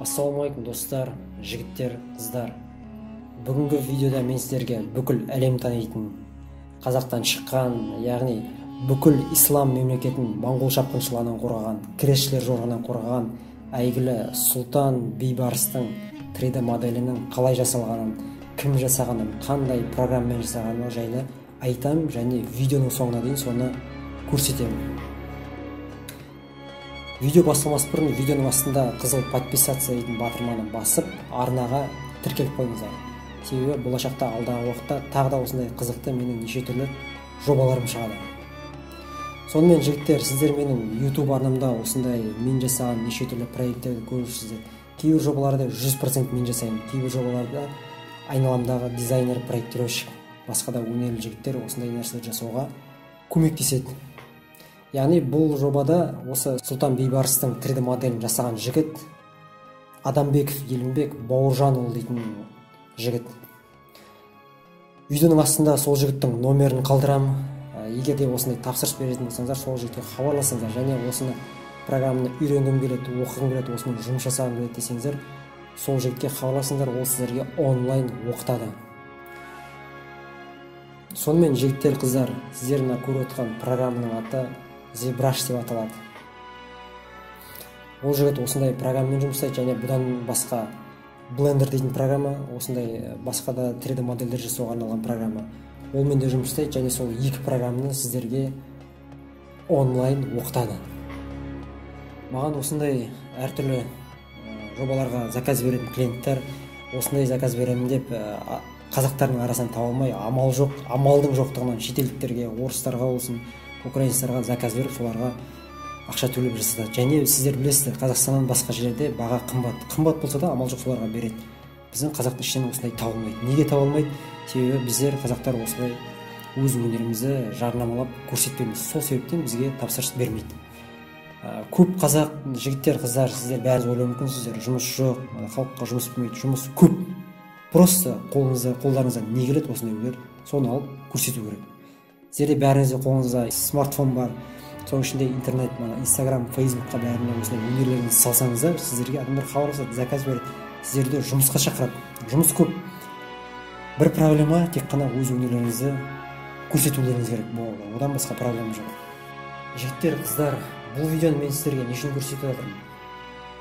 Ассалаумағалейкум достар, жігіттер, қыздар. Бүгінгі видеода мен сіздерге бүкіл әлем танитын, қазақтан шыққан, яғни бүкіл ислам мемлекетін моңғол шапқыншыларынан қорғаған, кресшілер жорығынан қорғаған әйгілі Сұлтан Бейбарыстың 3D моделінің қалай жасалғанын, кім жасағанын, қандай программамен жасағаны жайлы айтам, және видеоның соңына дейін соны көрсетемін. Видео бастамас бұрын видеоның астында қызыл подписаться дейтін батырманы басып, арнаға тіркеліп қойыңыздар. Себебі болашақта алдағы уақытта тағы да осындай қызықты менің неше түрлі жобаларым шығады. Сонымен жігіттер, сіздер менің YouTube арнамда осындай мен жасаған неше түрлі проекттерді көрушісіздер. Кейбір жобаларды 100% мен жасаймын, кейбір жобаларда айналамдағы дизайнер, проектировщик, басқа да өнерлі жігіттер осындай нәрселер жасауға көмектеседі. Яғни бұл жобада осы Сұлтан Бейбарыстың 3D моделін жасаған жігіт Адамбеков Елімбек Бауыржанұлы дейтін жігіт. Видеоның астында сол жігіттің номерін қалдырамын. Егер де осындай тапсырыс беретін болсаңыздар, сол жігітке хабарласыңыздар, және осыны программаны үйренгім келеді, оқығым келеді, осымен жұмыс жасағым келеді десеңіздер, сол жігітке хабарласыңыздар, ол сіздерге онлайн оқытады. Сонымен жігіттер, қыздар, сіздер мына көріп отырған программаның аты ZBrush деп аталады. Ол жігіт осындай программамен жұмыстайды, және бұдан басқа Blender дейтін программа, осындай басқа да 3D модельдер жасауға арналған программа. Олмен де жұмыстайды, және сол екі программаны сіздерге онлайн оқытады. Маған осындай әртүрлі жобаларға заказ беретін клиенттер, осындай заказ беремін деп қазақтардың арасынан таба алмай, амалдың жоқтығынан шетелдіктерге, орыстарға болсын, украинецтарға заказ беріп, соларға ақша төлеп жасатады. Және сіздер білесіздер, Қазақстаннан басқа жерлерде баға қымбат болса да амал жоқ соларға береді. Біздің қазақтың ішінен осындай таба алмайды. Неге таба алмайды? Себебі біздер қазақтар осылай өз өнерімізді жарнамалап көрсетпейміз. Сол себептен бізге тапсырыс бермейді. Көп қазақ жігіттер, қыздар, сіздер бәріңіз ойлауы мүмкінсіздер, жұмыс жоқ, халыққа жұмыс бермейді. Жұмыс көп. Просто қолдарыңызда не келеді, осындай өнер, соны алып көрсету керек. Сіздерде бәріңізде қолыңызда смартфон бар, соның ішінде интернет, Instagram, Facebookқа бәріне осындай өнерлеріңізді салсаңыздар, сіздерге адамдар хабарласады, заказ береді, сіздерді жұмысқа шақырады. Жұмыс көп. Бір проблема тек қана өз өнерлеріңізді көрсетулеріңіз керек болды. Одан басқа проблема жоқ. Жігіттер, қыздар, бұл видеоны мен сіздерге не үшін көрсетіп жатырмын?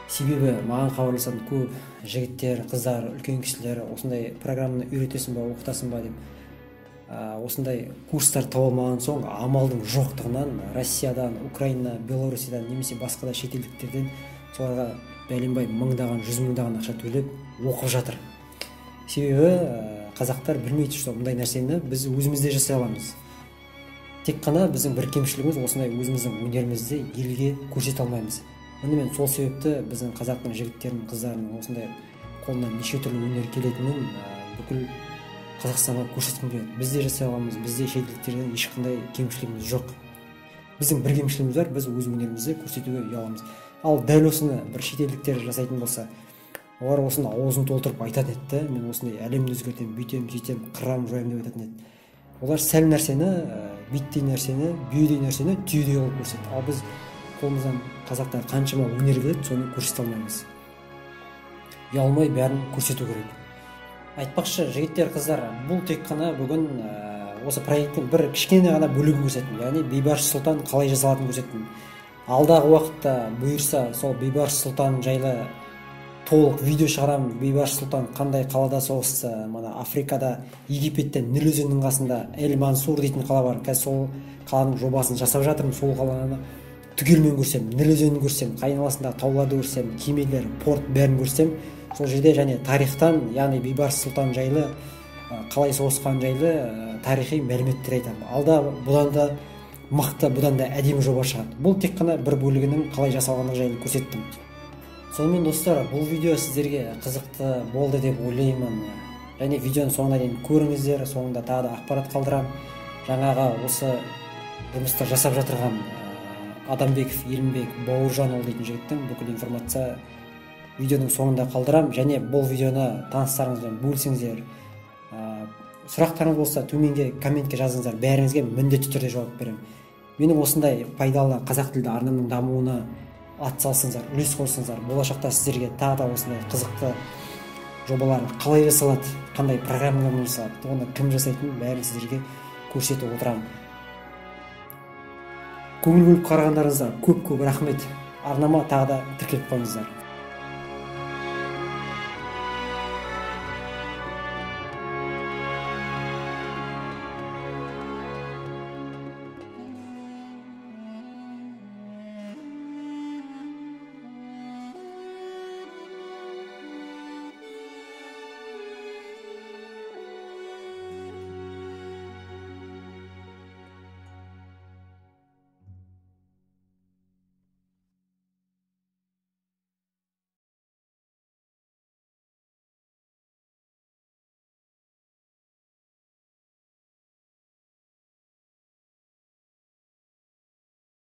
Себебі маған хабарласатын көп жігіттер, қыздар, үлкен кісілер осындай программаны үйретесің ба, оқытасың ба деп осындай курстар таба алмаған соң, амалдың жоқтығынан Россиядан, Украина, Беларусиядан немесе басқа да шетелдіктерден соларға бәленбай мыңдаған, 100 мыңдаған ақша төлеп оқып жатыр. Себебі қазақтар білмейді, что мұндай нәрсені біз өзімізде жасай аламыз. Тек қана біздің бір кемшілігіміз осындай өзіміздің өнерімізді елге көрсете алмаймыз. Мен сол себепті біздің қазақтың жігіттерінің, қыздарының осындай қолынан неше түрлі өнер келетінін бүкіл Қазақстанға көрсеткім келеді. Бізде жасай аламыз, бізде шетелдіктерден ешқандай кемшілігіміз жоқ. Біздің бір кемшілігіміз бар, біз өз өнерімізді көрсетуге ұяламыз. Ал дәл осыны бір шетелдіктер жасайтын болса, олар осыны аузын толтырып айтатын еді, мен осындай әлемді өзгертемін, бүйтемін, сөйтемін, қырамын, жоямын деп айтатын еді. Олар сәл нәрсені, биттей нәрсені, бүйедей нәрсені түйедей қылып көрсетеді. Ал біз қолымыздан қазақтар қаншама өнер келеді, соны көрсете алмаймыз. Ұялмай бәрін көрсету керек. Айтпақшы, жігіттер, қыздар, бұл тек қана бүгін осы проекттің бір кішкене ғана бөлігін көрсеттім. Яғни Бейбарыс Сұлтан қалай жасалатынын көрсеттім. Алдағы уақытта бұйырса, сол Бейбарыс Сұлтан жайлы толық видео шығарамын. Бейбарыс Сұлтан қандай қалада соғысты, Африкада, Египеттен Ніл өзенінің қасында Эль-Мансур дейтін қала бар. Қазір сол қаланың жобасын жасап жатырмын. Сол қаланы түгелмен көрсем, Ніл өзенін көрсем, айналасындағы тауларды көрсем, кемелер, порт бәрін көрсем, сол жерде және тарихтан, яғни Бейбарыс Сұлтан жайлы, қалай соғысқан жайлы тарихи мәліметтер айтамын. Алда бұдан да мықты, бұдан да әдемі жоба шығады. Бұл тек қана бір бөлігінің қалай жасалғаны жайлы көрсеттім. Сонымен достар, бұл видео сіздерге қызықты болды деп ойлаймын. Және видеоның соңына дейін көріңіздер, соңында тағы да ақпарат қалдырамын. Жаңағы осы жұмысты жасап жатырған Адамбеков Елімбек Бауыржанұлы дейтін жігіттің бүкіл информация видеоның соңында қалдырам. Және бұл видеоны таныстарыңызбен бөлісіңіздер. Сұрақтарыңыз болса төменге комментке жазыңыздар, бәріңізге міндетті түрде жауап беремін. Менің осындай пайдалы қазақ тілді арнамның дамуына атсалысыңыздар, үлес қосыңыздар. Болашақта сіздерге тағы да осындай қызықты жобалар қалай жасалады, қандай программалар жасалады, оны кім жасайтынын бәрін сіздерге көрсетіп отырамын. Көңіл бөліп қарағандарыңызға көп рахмет. Арнама тағы да тіркеліп қойыңыздар.